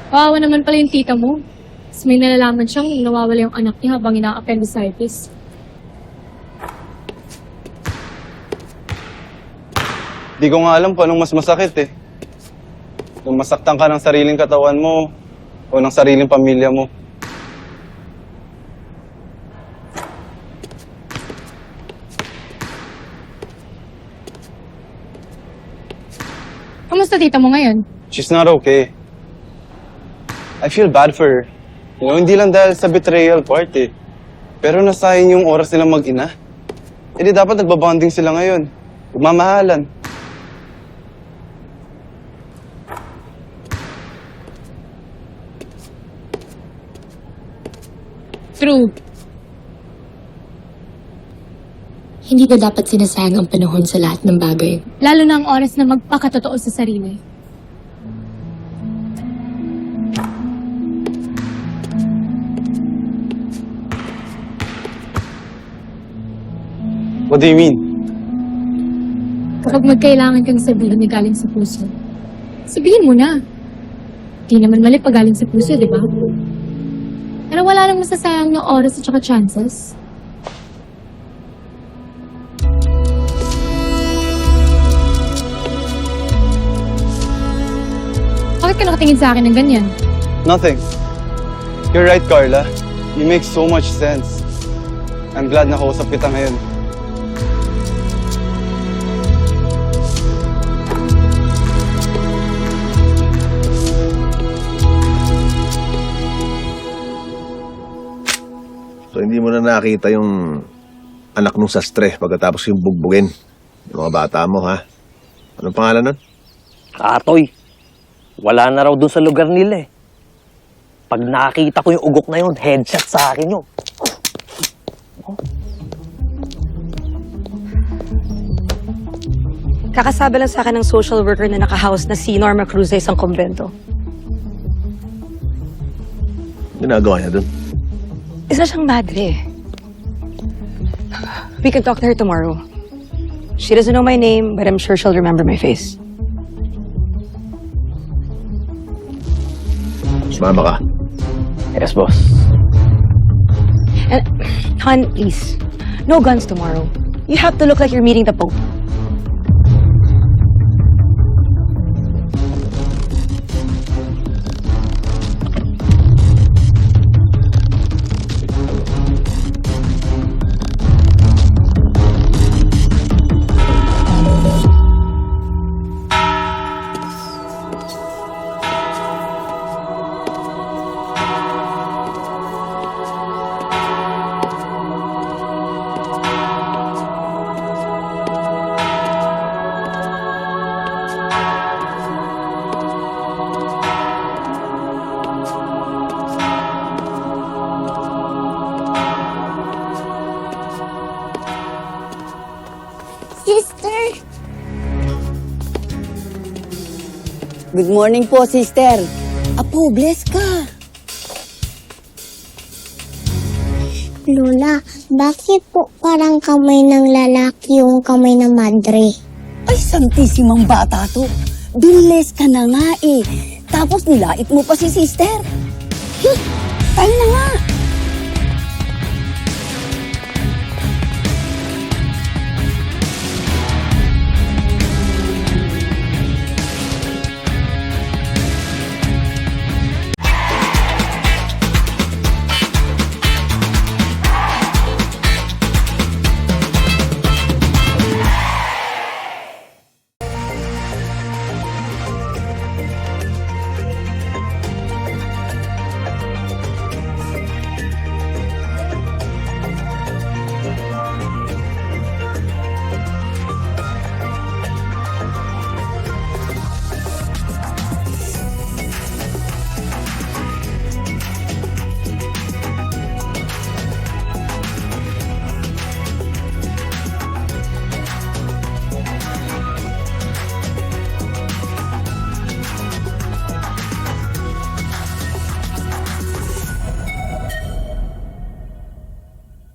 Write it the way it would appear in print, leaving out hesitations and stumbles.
Kawawa naman pala yung tita mo. Tapos may nalalaman siyang nawawala yung anak niya habang ina-appendicitis. Di ko nga alam kung anong mas masakit eh. Kung masaktan ka ng sariling katawan mo o ng sariling pamilya mo. Kamusta tita mo ngayon? She's not okay. I feel bad for her. You know, hindi lang dahil sa betrayal part eh. Pero nasayang yung oras nilang mag-ina. Eh di dapat nagbabonding sila ngayon. Magmamahalan. True. Hindi ba dapat sinasayang ang panahon sa lahat ng bagay? Lalo na ang oras na magpakatotoo sa sarili. What do you mean? Kapag magkailangan kang sabihin na galing sa puso, sabihin mo na. Di naman mali pag galing sa puso, di ba? Pero wala nang masasayang na oras at saka chances. Bakit ka nakatingin sa akin ng ganyan? Nothing. You're right, Carla. You make so much sense. I'm glad nakausap kita ngayon. So hindi mo na nakita yung anak nung sastre pagkatapos yung bugbugin. Yung mga bata mo, ha? Anong pangalan nun? Katoy, wala na raw dun sa lugar nila eh. Pag nakita ko yung ugok na yun, headshot sa akin yun. Kakasabi lang sa akin ng social worker na nakahouse na si Norma Cruz sa isang kumbento. Ginagawa niya dun. Isa siyang madre. We can talk to her tomorrow. She doesn't know my name, but I'm sure she'll remember my face. Sumama ka. Yes, boss. And, hon, please, no guns tomorrow. You have to look like you're meeting the Pope. Sister! Good morning po, sister. Apo, bless ka. Lola, bakit po parang kamay ng lalaki yung kamay ng madre? Ay, santisimang bata to. Bless ka na nga eh. Tapos nilait mo pa si sister. Tayo na nga.